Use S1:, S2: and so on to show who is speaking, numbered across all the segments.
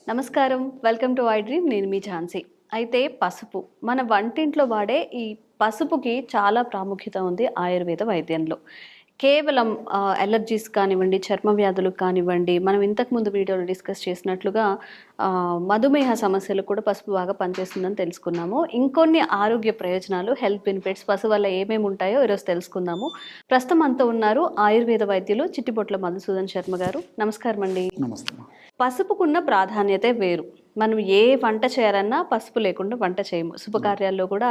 S1: నమస్కారం. Welcome to I dream. నేను మీ ఝాన్సీ. అయితే పసుపు మన వంటింట్లో వాడే ఈ పసుపుకి చాలా ప్రాముఖ్యత ఉంది ఆయుర్వేద వైద్యంలో. కేవలం అలర్జీస్ కానివ్వండి, చర్మ వ్యాధులకు కానివ్వండి, మనం ఇంతకుముందు వీడియోలో డిస్కస్ చేసినట్లుగా మధుమేహ సమస్యలకు కూడా పసుపు బాగా పనిచేస్తుందని తెలుసుకున్నాము. ఇంకొన్ని ఆరోగ్య ప్రయోజనాలు, హెల్త్ బెనిఫిట్స్ పసుపు వల్ల ఏమేమి ఉంటాయో ఈరోజు తెలుసుకుందాము. ప్రస్తుతం అంతా ఉన్నారు ఆయుర్వేద వైద్యులు చిట్టిపొట్ల మధుసూదన్ శర్మ గారు. నమస్కారం అండి.
S2: నమస్తే.
S1: పసుపుకున్న ప్రాధాన్యతే వేరు. మనం ఏ వంట చేయాలన్నా పసుపు లేకుండా వంట చేయము. శుభకార్యాల్లో కూడా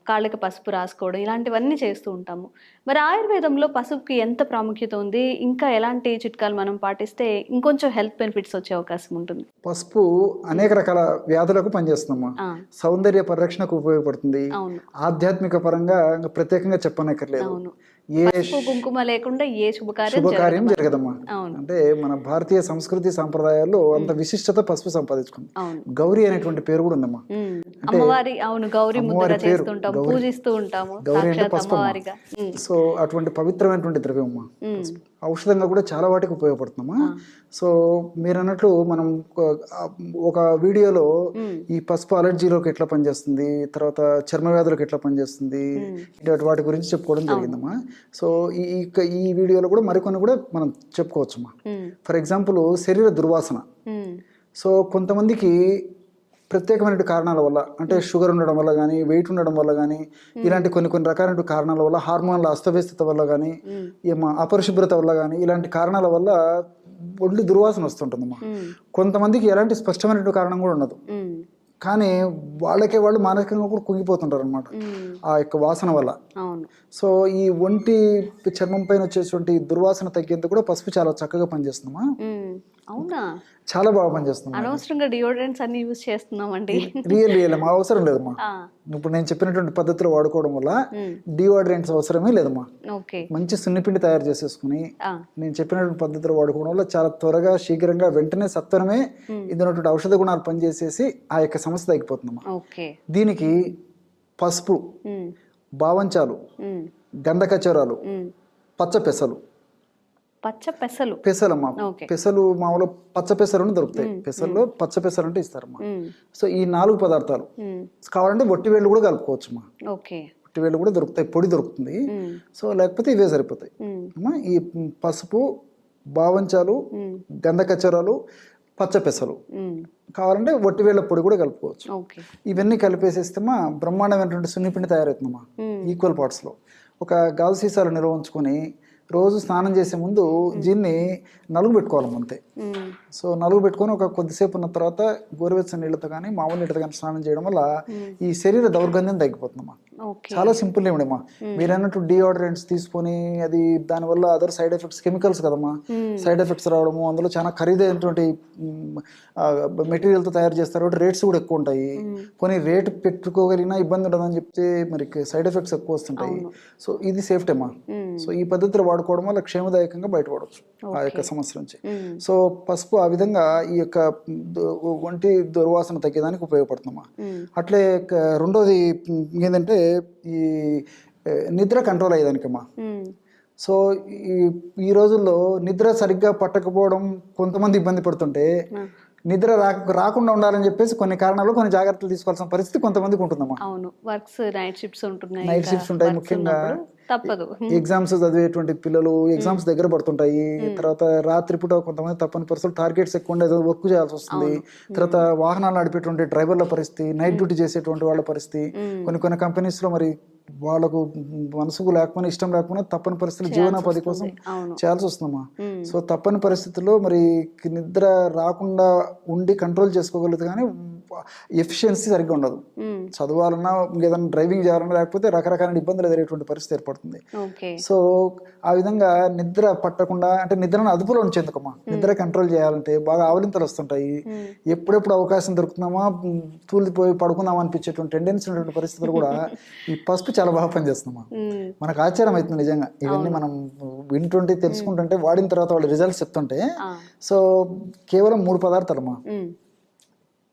S1: కాళ్ళకి పసుపు రాసుకోవడం ఇలాంటివన్నీ చేస్తూ ఉంటాము. మరి ఆయుర్వేదంలో పసుపుకి ఎంత ప్రాముఖ్యత ఉంది, ఇంకా ఎలాంటి చిట్కాలు మనం పాటిస్తే ఇంకొంచెం హెల్త్ బెనిఫిట్స్ వచ్చే అవకాశం ఉంటుంది?
S2: పసుపు అనేక రకాల వ్యాధులకు పనిచేస్తుందమ్మా. సౌందర్య పరిరక్షణకు ఉపయోగపడుతుంది. ఆధ్యాత్మిక పరంగా ప్రత్యేకంగా చెప్పనక్కర్లేదు.
S1: కుంకుమ లేకుండా ఏ
S2: శుభకార్యం జరగదమ్మా. అంటే మన భారతీయ సంస్కృతి సాంప్రదాయాల్లో అంత విశిష్టత పసుపు సంపాదించుకుంది. గౌరీ అనేటువంటి పేరు కూడా ఉందమ్మా.
S1: అమ్మవారి గౌరీ ముద్దగా చేస్తుంటాం, పూజిస్తూ ఉంటాము.
S2: గౌరీ అంటే పసుపు. సో అటువంటి పవిత్రమైనటువంటి ద్రవ్యం అమ్మా. ఔషధంగా కూడా చాలా వాటికి ఉపయోగపడుతుందమ్మా. సో మీరు అన్నట్లు మనం ఒక వీడియోలో ఈ పసుపు అలర్జీలోకి ఎట్లా పనిచేస్తుంది, తర్వాత చర్మ వ్యాధులకు ఎట్లా పనిచేస్తుంది, ఇటువంటి వాటి గురించి చెప్పుకోవడం జరిగిందమ్మా. సో ఈ వీడియోలో కూడా మరికొన్ని కూడా మనం చెప్పుకోవచ్చమ్మా. ఫర్ ఎగ్జాంపుల్ శరీర దుర్వాసన. సో కొంతమందికి ప్రత్యేకమైన కారణాల వల్ల, అంటే షుగర్ ఉండడం వల్ల కానీ, వెయిట్ ఉండడం వల్ల కానీ, ఇలాంటి కొన్ని రకాలైన కారణాల వల్ల, హార్మోన్ల అస్తవ్యస్తత వల్ల కానీ, అపరిశుభ్రత వల్ల కానీ, ఇలాంటి కారణాల వల్ల ఒంటి దుర్వాసన వస్తుంటుందమ్మా. కొంతమందికి ఎలాంటి స్పష్టమైన కారణం కూడా ఉండదు, కానీ వాళ్ళు మానసికంగా కూడా కుంగిపోతుంటారు అనమాట ఆ యొక్క వాసన వల్ల. సో ఈ ఒంటి చర్మం పైన వచ్చేటువంటి దుర్వాసన తగ్గేందుకు కూడా పసుపు చాలా చక్కగా పనిచేస్తుందమ్మా.
S1: అవునా?
S2: చాలా బాగా పనిచేస్తుంది.
S1: అనవసరంగా డియోడ్రెంట్స్ అన్ని యూజ్ చేస్తున్నామండి.
S2: రియల్ మా అవసరం లేదమ్మా. ఇప్పుడు నేను చెప్పినటువంటి పద్ధతిలో వాడుకోవడం వల్ల డియోడ్రెంట్స్ అవసరమే లేదమ్మా. మంచి సున్నిపిండి తయారు చేసేసుకుని నేను చెప్పినటువంటి పద్ధతిలో వాడుకోవడం వల్ల చాలా త్వరగా, శీఘ్రంగా, వెంటనే సత్వరమే ఇందులో ఔషధ గుణాలు పనిచేసేసి ఆ యొక్క సమస్య తగ్గిపోతుందమ్మా. దీనికి పసుపు, బావంచాలు, గంధకచరాలు, పచ్చ పెసలు. పెసలమ్మా. పెసలు మామూలు పచ్చ పెసలు దొరుకుతాయి. పెసల్లో పచ్చ పెసలు అంటే ఇస్తారమ్మా. సో ఈ 4 పదార్థాలు కావాలంటే వట్టివేళ్ళు కూడా కలుపుకోవచ్చమ్మా. వట్టివేళ్ళు కూడా దొరుకుతాయి, పొడి దొరుకుతుంది. సో లేకపోతే ఇవే సరిపోతాయి అమ్మా. ఈ పసుపు, బావంచాలు, గంధకచరాలు, పచ్చ పెసలు కావాలంటే వట్టివేళ్ళ పొడి కూడా కలుపుకోవచ్చు. ఇవన్నీ కలిపేసేస్తేమా బ్రహ్మాండమైనటువంటి సున్నిపిండి తయారవుతుందమ్మా. ఈక్వల్ పార్ట్స్ లో ఒక గాజు సీసాలు నిల్వ ఉంచుకొని రోజు స్నానం చేసే ముందు దీన్ని నలుగు పెట్టుకోవాలి అంతే. సో నలుగు పెట్టుకొని ఒక కొద్దిసేపు ఉన్న తర్వాత గోరువెచ్చని నీళ్ళతో కానీ, మామూలు నీళ్ళతో కానీ స్నానం చేయడం వల్ల ఈ శరీర దౌర్గంధ్యం తగ్గిపోతుందమ్మా. చాలా సింపుల్ ఏమిడమ్మా. మీరు అన్నట్టు డియోడ్రెంట్స్ తీసుకొని అది దానివల్ల అదర్ సైడ్ ఎఫెక్ట్స్, కెమికల్స్ కదమ్మా, సైడ్ ఎఫెక్ట్స్ రావడము, అందులో చాలా ఖరీదైనటువంటి మెటీరియల్తో తయారు చేస్తారు, రేట్స్ కూడా ఎక్కువ ఉంటాయి. కొన్ని రేటు పెట్టుకోగలిగినా ఇబ్బంది ఉండదని చెప్తే మరి సైడ్ ఎఫెక్ట్స్ ఎక్కువ వస్తుంటాయి. సో ఇది సేఫ్టీ అమ్మా. సో ఈ పద్ధతిలో వాడుకోవడం వల్ల క్షేమదాయకంగా బయటపడవచ్చు ఆ యొక్క సమస్య నుంచి. సో పసుపు ఆ విధంగా ఈ యొక్క ఒంటి దుర్వాసన తగ్గేదానికి ఉపయోగపడుతుందమ్మా. అట్లే రెండోది ఏంటంటే ఈ నిద్ర కంట్రోల్ అయ్యేదానికమ్మా. సో ఈ రోజుల్లో నిద్ర సరిగ్గా పట్టకపోవడం కొంతమంది ఇబ్బంది పడుతుంటే, నిద్ర రాకుండా ఉండాలని చెప్పేసి కొన్ని కారణాలు, కొన్ని జాగ్రత్తలు తీసుకోవాల్సిన పరిస్థితి కొంతమందికి ఉంటుందమ్మా.
S1: నైట్ షిఫ్ట్స్
S2: ఉంటాయి. ముఖ్యంగా
S1: తప్పదు.
S2: ఎగ్జామ్స్ చదివేటువంటి పిల్లలు, ఎగ్జామ్స్ దగ్గర పడుతుంటాయి. తర్వాత రాత్రిపూట కొంతమంది తప్పని పరిస్థితులు, టార్గెట్స్ ఎక్కువ ఉండేది, వర్క్ చేయాల్సి వస్తుంది. తర్వాత వాహనాలు నడిపేటువంటి డ్రైవర్ల పరిస్థితి, నైట్ డ్యూటీ చేసేటువంటి వాళ్ళ పరిస్థితి, కొన్ని కంపెనీస్ లో మరి వాళ్ళకు మనసుకు లేకపోయినా, ఇష్టం లేకపోయినా తప్పని పరిస్థితులు జీవనోపాధి కోసం చేయాల్సి వస్తుందమ్మా. సో తప్పని పరిస్థితుల్లో మరి నిద్ర రాకుండా ఉండి కంట్రోల్ చేసుకోగలదు, కానీ ఎఫిషియన్సీ సరిగ్గా ఉండదు. చదవాలన్నా, ఏదైనా డ్రైవింగ్ చేయాలన్నా, లేకపోతే రకరకాల ఇబ్బందులు ఎదురేటువంటి పరిస్థితి ఏర్పడుతుంది. సో ఆ విధంగా నిద్ర పట్టకుండా, అంటే నిద్రను అదుపులో ఉంచేందుకమ్మా, నిద్ర కంట్రోల్ చేయాలంటే బాగా ఆవలింతలు వస్తుంటాయి. ఎప్పుడెప్పుడు అవకాశం దొరుకుతున్నామా తూలిపోయి పడుకుందామా అనిపించేటువంటి టెండెన్సీ ఉన్నటువంటి పరిస్థితులు కూడా ఈ పసుపు చాలా బాగా పనిచేస్తున్నామా. మనకు ఆశ్చర్యం అవుతుంది నిజంగా ఇవన్నీ మనం వింటుంటే, తెలుసుకుంటుంటే, వాడిన తర్వాత వాళ్ళు రిజల్ట్స్ చెప్తుంటే. సో కేవలం 3 పదార్థాలమ్మా: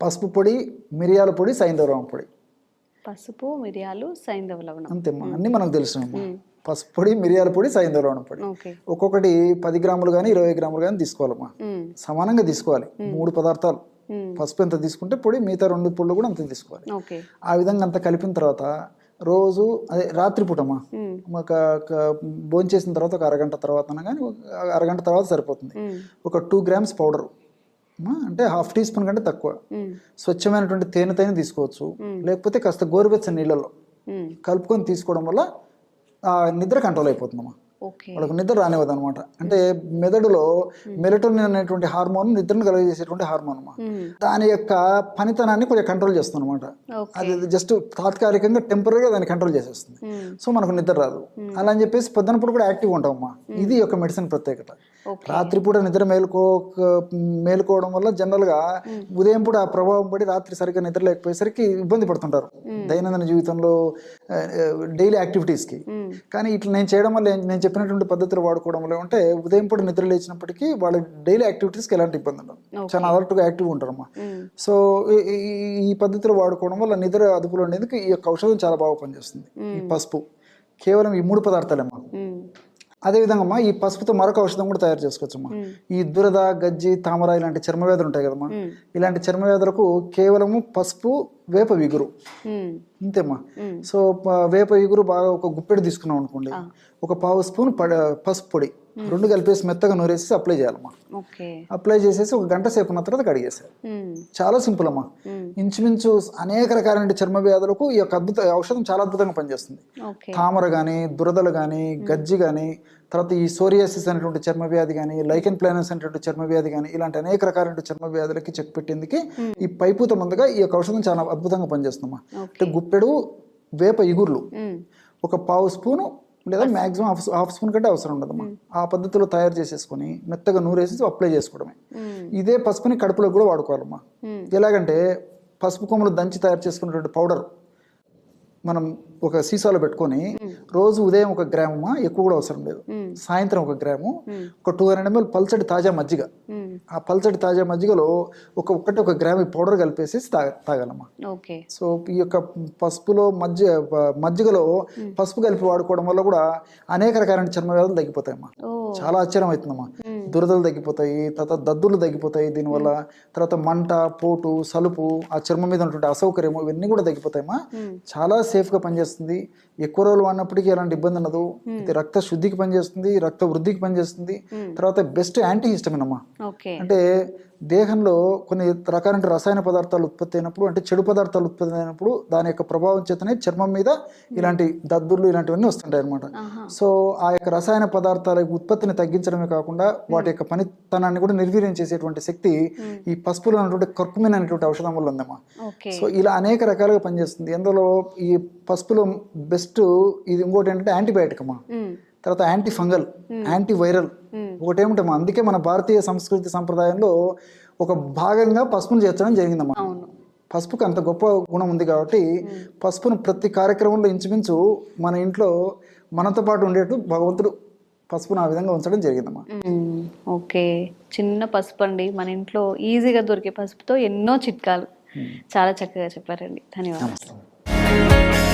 S2: పసుపు పొడి, మిరియాల పొడి, సైంధవ పొడి.
S1: పసుపు, మిరియాలు, సైంధవ లవణం
S2: అంతేమ్మా. అన్ని మనకు తెలుసు. పసుపు పొడి, మిరియాల పొడి, సైంధవ లవణం పొడి ఒక్కొక్కటి 10 గ్రాములు కానీ 20 గ్రాములు కానీ తీసుకోవాలమ్మా. సమానంగా తీసుకోవాలి. 3 పదార్థాలు పసుపు ఎంత తీసుకుంటే పొడి, మిగతా 2 పొడులు కూడా అంత తీసుకోవాలి.
S1: ఓకే.
S2: ఆ విధంగా అంత కలిపిన తర్వాత రోజు అదే రాత్రిపూటమ్మా ఒక భోంచేసిన తర్వాత ఒక అరగంట తర్వాత కానీ అరగంట తర్వాత సరిపోతుంది. ఒక 2 grams పౌడర్, అంటే 1/2 teaspoon కంటే తక్కువ స్వచ్ఛమైనటువంటి తేనెతైన తీసుకోవచ్చు, లేకపోతే కాస్త గోరువెచ్చని నీళ్ళలో కలుపుకొని తీసుకోవడం వల్ల నిద్ర కంట్రోల్ అయిపోతుందమ్మా. వాళ్ళకు నిద్ర రానివ్వదు అనమాట. అంటే మెదడులో మెలటోనిన్ అనేటువంటి హార్మోన్ నిద్రను కలుగజేసేటువంటి హార్మోన్ అమ్మా. దాని యొక్క పనితనాన్ని కొంచెం కంట్రోల్ చేస్తుంది అనమాట. అది జస్ట్ తాత్కాలికంగా టెంపరీగా దాన్ని కంట్రోల్ చేసేస్తుంది. సో మనకు నిద్ర రాదు. అలా అని చెప్పేసి పొద్దునప్పుడు కూడా యాక్టివ్ ఉంటామమ్మా. ఇది ఒక మెడిసిన్ ప్రత్యేకత. రాత్రిపూట నిద్ర మేలుకోవడం వల్ల జనరల్ గా ఉదయం పూట ఆ ప్రభావం పడి రాత్రి సరిగ్గా నిద్ర లేకపోయేసరికి ఇబ్బంది పడుతుంటారు దైనందిన జీవితంలో డైలీ యాక్టివిటీస్ కి. కానీ ఇట్లా నేను చేయడం వల్ల నేను చెప్పినటువంటి పద్ధతులు వాడుకోవడం వల్ల అంటే ఉదయం పూట నిద్ర లేచినప్పటికీ వాళ్ళ డైలీ యాక్టివిటీస్కి ఎలాంటి ఇబ్బంది ఉండదు, చాలా అలర్ట్గా యాక్టివ్గా ఉంటారమ్మా. సో ఈ పద్ధతులు వాడుకోవడం వల్ల నిద్ర అదుపులో ఉండేందుకు ఈ యొక్క ఔషధం చాలా బాగా పనిచేస్తుంది. ఈ పసుపు కేవలం ఈ 3 పదార్థాలేమ్మా. అదేవిధంగా ఈ పసుపుతో మరొక ఔషధం కూడా తయారు చేసుకోవచ్చమ్మా. ఈ దురద, గజ్జి, తామర ఇలాంటి చర్మ వ్యాధులు ఉంటాయి కదమ్మా. ఇలాంటి చర్మ వ్యాధులకు కేవలము పసుపు, వేప విగురు అంతేమ్మా. సో వేప విగురు బాగా ఒక గుప్పెడు తీసుకున్నాం అనుకోండి, ఒక 1/2 స్పూన్ పసుపు పొడి 2 కలిపేసి మెత్తగా నూరేసి అప్లై చేయాలమ్మా. అప్లై చేసేసి ఒక గంట సేపు ఉన్న తర్వాత కడిగేసారు. చాలా సింపుల్ అమ్మా. ఇంచుమించు అనేక రకాలైన చర్మ వ్యాధులకు ఈ యొక్క ఔషధం చాలా అద్భుతంగా పనిచేస్తుంది. తామర కానీ, దురదలు కానీ, గజ్జి కానీ, తర్వాత ఈ సోరియాసిస్ అనేటువంటి చర్మ వ్యాధి కానీ, లైకెన్ ప్లానస్ అనేటువంటి చర్మ వ్యాధి కానీ, ఇలాంటి అనేక రకాలైన చర్మ వ్యాధులకి చెక్ పెట్టేందుకు ఈ పైపూత మందుగా ఈ యొక్క ఔషధం చాలా అద్భుతంగా పనిచేస్తుందమ్మా. అంటే గుప్పెడు వేప ఇగుర్లు, ఒక 1/2 స్పూను లేదా మ్యాక్సిమం 1/2 స్పూన్ కంటే అవసరం ఉండదమ్మా. ఆ పద్ధతిలో తయారు చేసేసుకొని మెత్తగా నూరేసి అప్లై చేసుకోవడమే. ఇదే పసుపుని కడుపులో కూడా వాడుకోవాలమ్మా. ఎలాగంటే పసుపు కొమ్మలు దంచి తయారు చేసుకున్నటువంటి పౌడర్ మనం ఒక సీసాలో పెట్టుకొని రోజు ఉదయం 1 గ్రాము, ఎక్కువ కూడా అవసరం లేదు, సాయంత్రం 1 గ్రాము, ఒక 200 ml పల్చటి తాజా మజ్జిగ, ఆ పల్చటి తాజా మజ్జిగలో ఒక గ్రాము పౌడర్ కలిపేసి తాగాలమ్మా. సో ఈ యొక్క పసుపులో మజ్జిగలో పసుపు కలిపి వాడుకోవడం వల్ల కూడా అనేక రకాలైన చర్మ వ్యాధులు తగ్గిపోతాయమ్మా. చాలా ఆశ్చర్యం అవుతుందమ్మా. దురదలు తగ్గిపోతాయి, తర్వాత దద్దులు తగ్గిపోతాయి దీనివల్ల, తర్వాత మంట, పోటు, సలుపు, ఆ చర్మం మీద ఉన్నటువంటి అసౌకర్యము ఇవన్నీ కూడా తగ్గిపోతాయమ్మా. చాలా సేఫ్గా పనిచేస్తుంది. ఎక్కువ రోజులు వాడినప్పటికీ ఎలాంటి ఇబ్బంది ఉండదు. ఇది రక్త శుద్ధికి పనిచేస్తుంది, రక్త వృద్ధికి పనిచేస్తుంది. తర్వాత బెస్ట్ యాంటీ హిస్టమిన్ అమ్మా. అంటే దేహంలో కొన్ని రకాలైన రసాయన పదార్థాలు ఉత్పత్తి అయినప్పుడు, అంటే చెడు పదార్థాలు ఉత్పత్తి అయినప్పుడు దాని యొక్క ప్రభావం చేతనే చర్మం మీద ఇలాంటి దద్దుర్లు ఇలాంటివన్నీ వస్తుంటాయి అనమాట. సో ఆ యొక్క రసాయన పదార్థాల ఉత్పత్తిని తగ్గించడమే కాకుండా వాటి యొక్క పనితనాన్ని కూడా నిర్వీర్యం చేసేటువంటి శక్తి ఈ పసుపులో ఉన్నటువంటి కర్కుమిన్ అనేటువంటి ఔషధం వల్ల ఉందమ్మా. సో ఇలా అనేక రకాలుగా పనిచేస్తుంది. అందులో ఈ పసుపులో బెస్ట్ ఇది ఇంకోటి ఏంటంటే యాంటీబయాటిక్ అమ్మా. తర్వాత యాంటీ ఫంగల్, యాంటీ వైరల్ ఒకటి ఏమిటమ్మా. అందుకే మన భారతీయ సంస్కృతి సంప్రదాయంలో ఒక భాగంగా పసుపును చేర్చడం జరిగిందమ్మా. పసుపుకి అంత గొప్ప గుణం ఉంది కాబట్టి పసుపును ప్రతి కార్యక్రమంలో ఇంచుమించు మన ఇంట్లో మనతో పాటు ఉండేట్టు భగవంతుడు పసుపును ఆ విధంగా ఉంచడం జరిగిందమ్మా.
S1: ఓకే, చిన్న పసుపు అండి, మన ఇంట్లో ఈజీగా దొరికే పసుపుతో ఎన్నో చిట్కాలు చాలా చక్కగా చెప్పారండి. ధన్యవాదాలు.